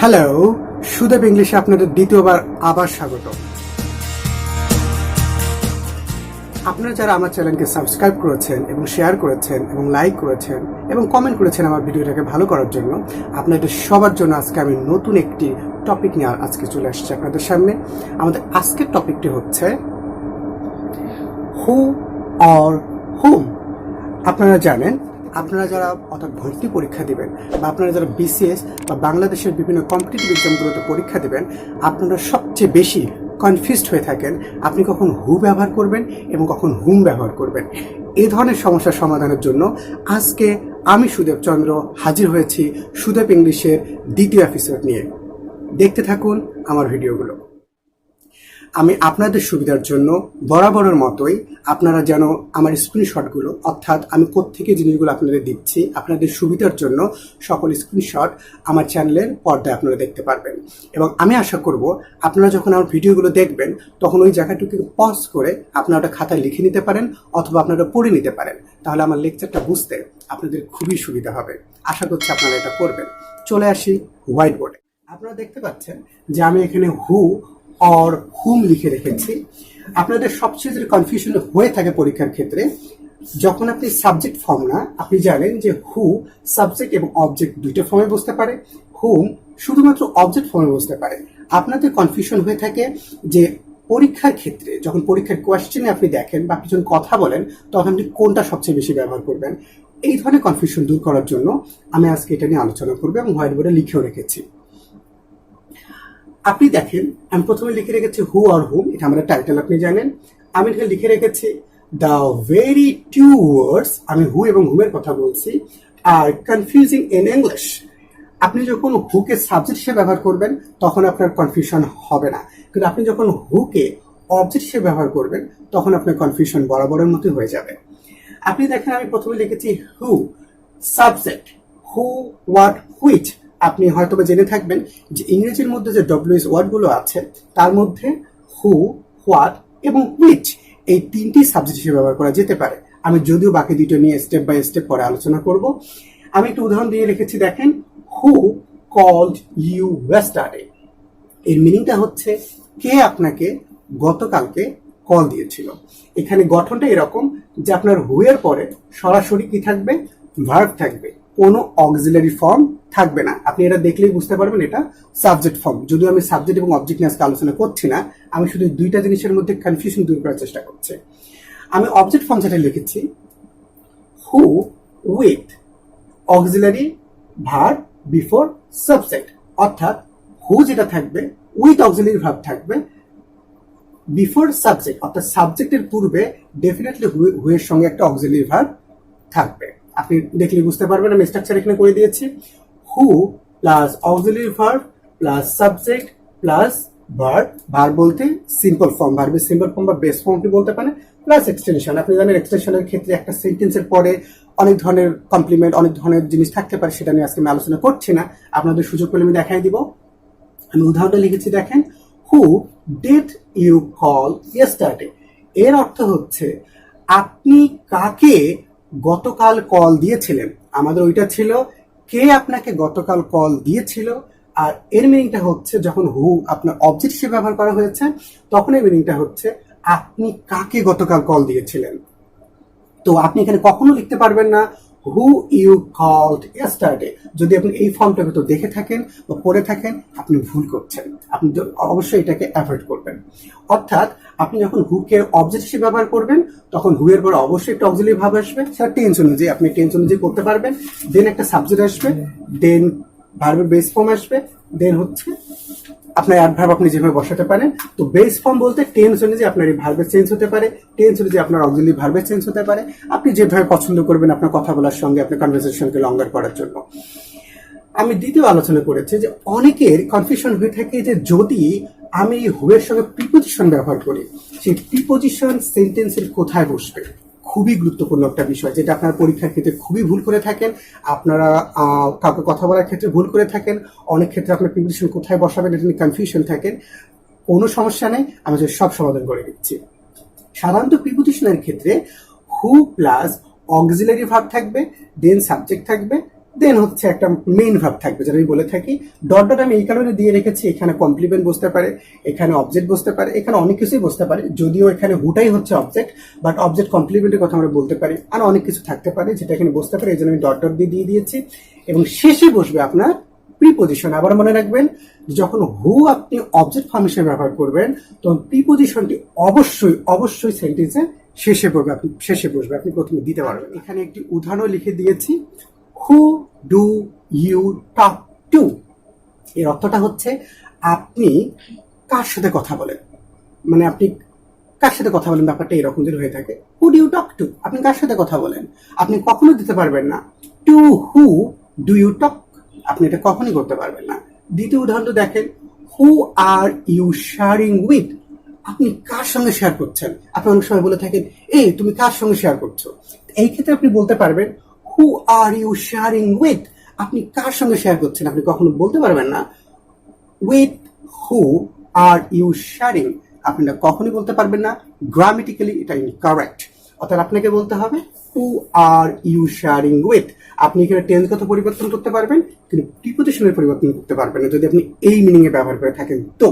Hello, Sudeb ইংলিশে আপনাদের দ্বিতীয়বার আবার স্বাগত। আপনারা যারা আমার চ্যানেলকে সাবস্ক্রাইব করেছেন এবং শেয়ার করেছেন এবং লাইক করেছেন এবং কমেন্ট করেছেন আমার ভিডিওটাকে ভালো করার জন্য, আপনাদের সবার জন্য আজকে আমি নতুন একটি টপিক নিয়ে আজকে চলে আসছি আপনাদের সামনে। আমাদের আজকের টপিকটি হচ্ছে হু অর হুম। আপনারা জানেন, আপনারা যারা অর্থাৎ ভর্তি পরীক্ষা দিবেন বা আপনারা যারা বিসিএস বা বাংলাদেশের বিভিন্ন কম্পিটিটিভ এক্সামগুলোতে পরীক্ষা দিবেন, আপনারা সবচেয়ে বেশি কনফিউজড হয়ে থাকেন আপনি কখন হু ব্যবহার করবেন এবং কখন হুম ব্যবহার করবেন। এই ধরনের সমস্যার সমাধানের জন্য আজকে আমি সুদেব চন্দ্র হাজির হয়েছি সুদেব ইংলিশের দ্বিতীয় এপিসোড নিয়ে। দেখতে থাকুন আমার ভিডিওগুলো। আমি আপনাদের সুবিধার জন্য বরাবরের মতোই আপনারা যেন আমার স্ক্রিনশটগুলো, অর্থাৎ আমি কোত্থেকে জিনিসগুলো আপনাদের দিচ্ছি, আপনাদের সুবিধার জন্য সকল স্ক্রিনশট আমার চ্যানেলের পর্দায় আপনারা দেখতে পারবেন। এবং আমি আশা করব আপনারা যখন আমার ভিডিওগুলো দেখবেন তখন ওই জায়গাটুকু পজ করে আপনারা ওটা খাতায় লিখে নিতে পারেন অথবা আপনারা পড়ে নিতে পারেন। তাহলে আমার লেকচারটা বুঝতে আপনাদের খুবই সুবিধা হবে। আশা করছি আপনারা এটা করবেন। চলে আসি হোয়াইট বোর্ডে। আপনারা দেখতে পাচ্ছেন যে আমি এখানে হু অর হুম লিখে রেখেছি। আপনাদের সবচেয়ে যে কনফিউশন হয়ে থাকে পরীক্ষার ক্ষেত্রে, যখন আপনি সাবজেক্ট ফর্ম না, আপনি জানেন যে হু সাবজেক্ট এবং অবজেক্ট দুইটা ফর্মে বসতে পারে, হুম শুধুমাত্র অবজেক্ট ফর্মে বসতে পারে। আপনাদের কনফিউশন হয়ে থাকে যে পরীক্ষার ক্ষেত্রে যখন পরীক্ষার কোয়েশ্চেনে আপনি দেখেন বা আপনি যখন কথা বলেন তখন আপনি কোনটা সবচেয়ে বেশি ব্যবহার করবেন। এই ধরনের কনফিউশন দূর করার জন্য আমি আজকে এটা নিয়ে আলোচনা করবো এবং হোয়াইট বোর্ডে লিখেও রেখেছি। আপনি দেখেন, আমি প্রথমে লিখে রেখেছি হু আর হুম, এটা আমাদের টাইটেল আপনি জানেন। আমি এখানে লিখে রেখেছি দ্য ভেরি টু ওয়ার্ডস, আমি হু এবং হুমের কথা বলছি, আর কনফিউজিং ইন ইংলিশ। আপনি যখন হুকে সাবজেক্ট হিসেবে ব্যবহার করবেন তখন আপনার কনফিউশন হবে না, কিন্তু আপনি যখন হুকে অবজেক্ট হিসেবে ব্যবহার করবেন তখন আপনার কনফিউশন বরাবরের মতো হয়ে যাবে। আপনি দেখেন, আমি প্রথমে লিখেছি হু সাবজেক্ট, হু হোয়াট হুইচ। আপনি হয়তো জেনে থাকবেন যে ইংরেজির মধ্যে যে ডব্লিউএস ওয়ার্ডগুলো আছে তার মধ্যে হু, হোয়াট এবং হুইচ এই তিনটি সাবজেক্ট হিসেবে ব্যবহার করা যেতে পারে। আমি যদিও বাকি দুটো নিয়ে স্টেপ বাই স্টেপ পরে আলোচনা করব। আমি একটু উদাহরণ দিয়ে রেখেছি, দেখেন হু কল্ড ইউ ইয়েস্টারডে। এর মিনিংটা হচ্ছে কে আপনাকে গতকালকে কল দিয়েছিল। এখানে গঠনটা এরকম যে আপনার হু এর পরে সরাসরি কি থাকবে, ভার্ব থাকবে, কোনো অক্সিলারি ফর্ম থাকবে না। আপনি এটা দেখলেই বুঝতে পারবেন এটা সাবজেক্ট ফর্ম। যদিও আমি সাবজেক্ট এবং অবজেক্ট নিয়ে আজকে আলোচনা করছি না, আমি শুধু দুইটা জিনিসের মধ্যে কনফিউশন দূর করার চেষ্টা করছি। আমি অবজেক্ট ফর্ম যেটা লিখেছি who with auxiliary verb before subject, অর্থাৎ হু যেটা থাকবে উইথ অক্সিলারি ভার্ব থাকবে বিফোর সাবজেক্ট, অর্থাৎ সাবজেক্টের পূর্বে ডেফিনেটলি হু এর সঙ্গে একটা অক্সিলারি ভার্ব থাকবে। আপনি দেখলে বুঝতে পারবেন আমি স্ট্রাকচার এখানে করে দিয়েছি। Who plus auxiliary verb plus subject plus verb, verb বলতে সিম্পল ফর্ম, ভার্বের সিম্পল ফর্ম বা বেস ফর্ম কি বলতে পারেন, প্লাস এক্সটেনশন। আপনি জানেন এক্সটেনশনের ক্ষেত্রে একটা সেন্টেন্সের পরে অনেক ধরনের কমপ্লিমেন্ট, অনেক ধরনের জিনিস থাকতে পারে, সেটা নিয়ে আজকে আমি আলোচনা করছি না। আপনাদের সুযোগ পেলে আমি দেখাই দিব। আমি উদাহরণটা লিখেছি, দেখেন who did you call yesterday. এর অর্থ হচ্ছে আপনি কাকে গতকাল কল দিয়েছিলেন। আমাদের ওইটা ছিল কে আপনাকে গতকাল কল দিয়েছিল, আর এর মিনিংটা হচ্ছে যখন হু আপনার অবজেক্ট হিসেবে ব্যবহার করা হয়েছে তখন এর মিনিংটা হচ্ছে আপনি কাকে গতকাল কল দিয়েছিলেন। তো আপনি এখানে কখনো লিখতে পারবেন না হু ইউ কলড ইয়েস্টারডে। যদি আপনি এই ফর্মটাকে তো দেখে থাকেন বা পড়ে থাকেন, আপনি ভুল করছেন। আপনি অবশ্যই এটাকে অ্যাভয়েড করবেন। অর্থাৎ আপনি যখন হুকে অবজেক্ট হিসেবে ব্যবহার করবেন তখন হু এর পরে অবশ্যই একটা অক্সিলারি ভার্ব আসবে, সেটা টেন্স অনুযায়ী আপনি টেন্স অনুযায়ী করতে পারবেন। দেন একটা সাবজেক্ট আসবে, দেন ভার্বের বেস ফর্ম আসবে, দেন হচ্ছে আপনার অ্যাডভার্ব আপনি যেভাবে বসাতে পারেন। তো বেস ফর্ম বলতে টেন্স অনুযায়ী আপনার এই ভার্বের চেঞ্জ হতে পারে, টেন্স অনুযায়ী আপনার অক্সিলারি ভার্বের চেঞ্জ হতে পারে। আপনি যেভাবে পছন্দ করবেন আপনার কথা বলার সঙ্গে আপনার কনভারসেশনকে লঙ্গার করার জন্য। আমি দ্বিতীয় আলোচনা করেছি যে অনেকের কনফিউশন হয়ে থাকে যে যদি আমি হু এর সঙ্গে প্রিপোজিশন ব্যবহার করি, সেই প্রিপোজিশন সেন্টেন্সের কোথায় বসবে। খুবই গুরুত্বপূর্ণ একটা বিষয়, যেটা আপনার পরীক্ষার ক্ষেত্রে খুবই ভুল করে থাকেন। আপনারা কাউকে কথা বলার ক্ষেত্রে ভুল করে থাকেন, অনেক ক্ষেত্রে আপনার প্রিপোজিশন কোথায় বসাবেন এটা নিয়ে কনফিউশন থাকেন। কোনো সমস্যা নেই, আমি সব সমাধান করে দিচ্ছি। সাধারণত প্রিপোজিশনের ক্ষেত্রে হু প্লাস অক্সিলারি ভার্ব থাকবে, দেন সাবজেক্ট থাকবে, দেন হচ্ছে একটা মেইন ভার্ব থাকবে, যেটা আমি বলে থাকি। ডট ডট আমি এই কারণে দিয়ে রেখেছি, এখানে কমপ্লিমেন্ট বসতে পারে, এখানে অবজেক্ট বসতে পারে, এখানে অনেক কিছুই বসতে পারে, যদিও এখানে হুটাই হচ্ছে অবজেক্ট, বাট অবজেক্ট কমপ্লিমেন্টের কথা আমরা বলতে পারি, আর অনেক কিছু থাকতে পারে যেটা এখানে বসতে পারে, এই জন্য আমি ডট ডট দিয়ে দিয়েছি। এবং শেষে বসবে আপনার প্রিপোজিশন। আবার মনে রাখবেন, যখন হু আপনি অবজেক্ট ফর্ম হিসেবে ব্যবহার করবেন, তখন প্রিপোজিশনটি অবশ্যই অবশ্যই সেন্টেন্সে শেষে পড়বে, আপনি শেষে বসবে, আপনি প্রথমে দিতে পারবেন। এখানে একটি উদাহরণ লিখে দিয়েছি, who do you talk to. এর অর্থটা হচ্ছে আপনি কার সাথে কথা বলেন, মানে আপনি কার সাথে কথা বলেন, ব্যাপারটা এরকম যদি হয়ে থাকে। Who do you talk to, আপনি কার সাথে কথা বলেন, আপনি কখনো দিতে পারবেন না to who do you talk, আপনি এটা কখনই করতে পারবেন না। দ্বিতীয় উদাহরণ দেখেন, who are you sharing with, আপনি কার সঙ্গে শেয়ার করছেন। আপনি অনেক সময় বলে থাকেন, এই তুমি কার সঙ্গে শেয়ার করছো, এই ক্ষেত্রে আপনি বলতে পারবেন হু আর ইউ শেয়ারিং উইথ, আপনি কার সঙ্গে শেয়ার করছেন। আপনি কখনো বলতে পারবেন না with who are you sharing, আপনি এটা কখনই বলতে পারবেন না, গ্রামেটিক্যালি এটা ইনকারেক্ট। অর্থাৎ আপনাকে বলতে হবে who are you sharing with. আপনি এখানে টেন্স কত পরিবর্তন করতে পারবেন, কিন্তু প্রিপোজিশনের পরিবর্তন করতে পারবেন না যদি আপনি এই মিনিং এ ব্যবহার করে থাকেন। তো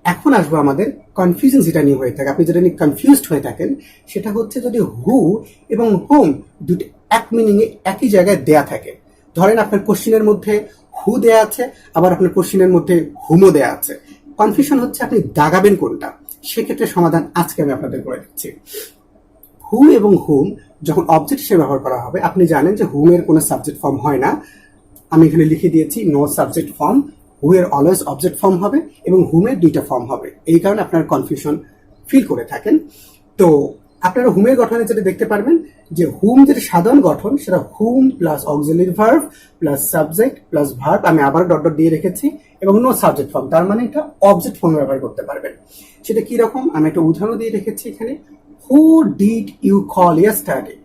এখন আসবো আমাদের কনফিউশন যেটা নিয়ে হয়ে থাকে, আপনি যেটা নিয়ে কনফিউজড হয়ে থাকেন, সেটা হচ্ছে যদি হু এবং হোম দুটি এক মিনিং এ একই জায়গায় দেয়া থাকে। ধরেন আপনার কোশ্চিনের মধ্যে হু দেয়া আছে, আবার আপনার কোশ্চিনের মধ্যে হুমও দেয়া আছে, কনফিউশন হচ্ছে আপনি দাগাবেন কোনটা। সেক্ষেত্রে সমাধান আজকে আমি আপনাদের করে দিচ্ছি। হু এবং হুম যখন অবজেক্ট হিসেবে ব্যবহার করা হবে, আপনি জানেন যে হুম এর কোনো সাবজেক্ট ফর্ম হয় না, আমি এখানে লিখে দিয়েছি নো সাবজেক্ট ফর্ম। হু এর অলওয়েজ অবজেক্ট ফর্ম হবে এবং হুমের দুইটা ফর্ম হবে, এই কারণে আপনার কনফিউশন ফিল করে থাকেন। তো আপনারা হুমের গঠনে যেটা দেখতে পারবেন যে হুম যেটা সাধারণ গঠন, সেটা whom plus auxiliary verb plus subject plus verb, আমি আবার ডট ডট দিয়ে রেখেছি, এবং নো সাবজেক্ট ফর্ম, তার মানে এটা অবজেক্ট ফর্ম ব্যবহার করতে পারবেন। সেটা কি রকম, আমি একটা উদাহরণ দিয়ে রেখেছি এখানে, who did you call yesterday,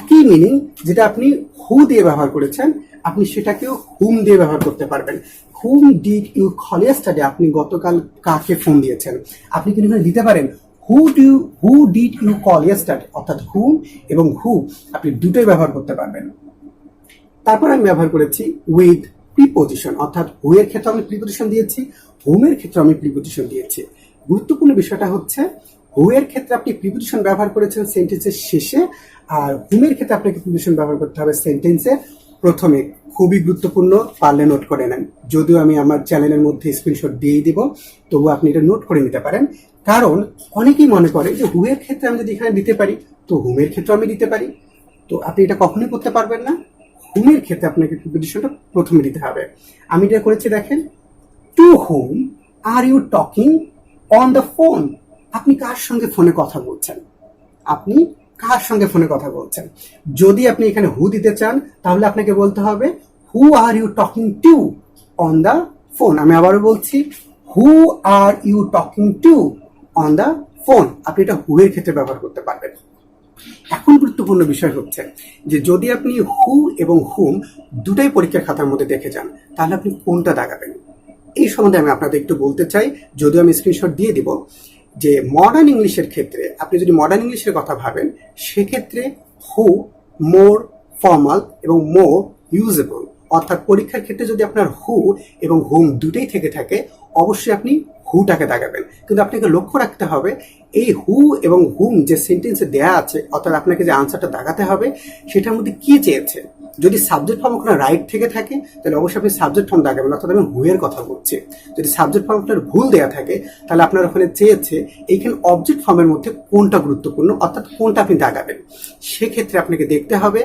একই মিনিং, যেটা আপনি হু দিয়ে ব্যবহার করেছেন আপনি সেটাকেও হুম দিয়ে ব্যবহার করতে পারবেন। Whom did you call yesterday, আপনি গতকাল কাকে ফোন দিয়েছেন, আপনি কিন্তু এখানে দিতে পারেন who did you call yesterday, অর্থাৎ হুম এবং হু আপনি দুটোই ব্যবহার করতে পারবেন। তারপর আমি ব্যবহার করেছি উইথ প্রিপোজিশন, অর্থাৎ হু এর ক্ষেত্রে আমি প্রিপোজিশন দিয়েছি, হুমের ক্ষেত্রে আমি প্রিপোজিশন দিয়েছি। গুরুত্বপূর্ণ বিষয়টা হচ্ছে হু এর ক্ষেত্রে আপনি প্রিপোজিশন ব্যবহার করেছেন সেন্টেন্সের শেষে, আর হুমের ক্ষেত্রে আপনাকে প্রিপোজিশন ব্যবহার করতে হবে সেন্টেন্সের প্রথমে। খুবই গুরুত্বপূর্ণ, পারলে নোট করে নেন, যদিও আমি আমার চ্যানেলের মধ্যে স্ক্রিনশট দিয়ে দিব, তবু আপনি এটা নোট করে নিতে পারেন। কারণ অনেকেই মনে করে যে হু এর ক্ষেত্রে আমি যদি এখানে দিতে পারি, তো হুমের ক্ষেত্রে আমি দিতে পারি, তো আপনি এটা কখনোই করতে পারবেন না। হুমের ক্ষেত্রে আপনাকে প্রিপোজিশনটা প্রথমে দিতে হবে। আমি এটা করেছি, দেখেন, to whom are you talking on the phone, আপনি কার সঙ্গে ফোনে কথা বলছেন, আপনি কার সঙ্গে ফোনে কথা বলছেন। যদি আপনি এখানে হু দিতে চান, তাহলে আপনাকে বলতে হবে who are you talking to on the phone. আমি আবারও বলছি, who are you talking to on the phone, আপনি এটা হু এর ক্ষেত্রে ব্যবহার করতে পারবেন। এখন গুরুত্বপূর্ণ বিষয় হচ্ছে যে যদি আপনি হু এবং হুম দুটাই পরীক্ষার খাতার মধ্যে দেখে যান, তাহলে আপনি কোনটা দাগাবেন, এই সম্বন্ধে আমি আপনাদের একটু বলতে চাই, যদিও আমি স্ক্রিনশট দিয়ে দিব। যে মডার্ন ইংলিশের ক্ষেত্রে আপনি যদি মডার্ন ইংলিশের কথা ভাবেন, সেক্ষেত্রে হু মোর ফর্মাল এবং মোর ইউজেবল, অর্থাৎ পরীক্ষার ক্ষেত্রে যদি আপনার হু এবং হুম দুটোই থেকে থাকে, অবশ্যই আপনি হুটাকে দাগাবেন। কিন্তু আপনাকে লক্ষ্য রাখতে হবে এই হু এবং হুম যে সেন্টেন্সে দেয়া আছে, অর্থাৎ আপনাকে যে আনসারটা দাগাতে হবে সেটার মধ্যে কি চেয়েছে। যদি সাবজেক্ট ফর্ম ওখানে রাইট থেকে থাকে, তাহলে অবশ্যই আপনি সাবজেক্ট ফর্ম দাগাবেন, অর্থাৎ আমি হু এর কথা বলছি। যদি সাবজেক্ট ফর্ম আপনার ভুল দেয়া থাকে, তাহলে আপনার ওখানে চেয়েছে এইখানে অবজেক্ট ফর্মের মধ্যে কোনটা গুরুত্বপূর্ণ, অর্থাৎ কোনটা আপনি দাগাবেন। সেক্ষেত্রে আপনাকে দেখতে হবে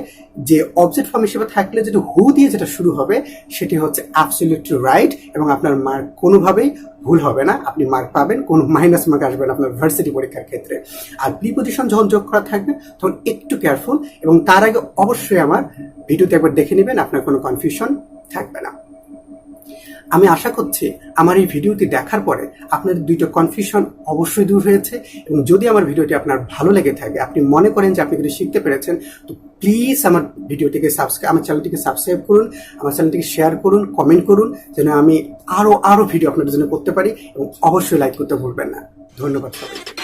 যে অবজেক্ট ফর্ম হিসেবে থাকলে যেটা হু দিয়ে যেটা শুরু হবে, সেটি হচ্ছে অ্যাবসলিউটলি রাইট, এবং আপনার মার্ক কোনোভাবেই ভুল হবে না, আপনি মার্ক পাবেন, কোনো মাইনাস মার্ক আসবে না আপনার ভার্সিটি পরীক্ষার ক্ষেত্রে। আর প্রিপোজিশন যখন যোগ করা থাকবে, তখন একটু কেয়ারফুল, এবং তার আগে অবশ্যই আমার ভিডিওতে একবার দেখে নেবেন, আপনার কোনো কনফিউশন থাকবে না। আমি আশা করছি আমার এই ভিডিওটি দেখার পরে আপনার দুইটা কনফিউশন অবশ্যই দূর হয়েছে, এবং যদি আমার ভিডিওটি আপনার ভালো লেগে থাকে, আপনি মনে করেন যে আপনি কিছু শিখতে পেরেছেন, তো প্লিজ আমার ভিডিওটিকে আমার চ্যানেলটিকে সাবস্ক্রাইব করুন, আমার চ্যানেলটিকে শেয়ার করুন, কমেন্ট করুন, যেন আমি আরো ভিডিও আপনাদের জন্য করতে পারি, এবং অবশ্যই লাইক করতে ভুলবেন না। ধন্যবাদ সবাইকে।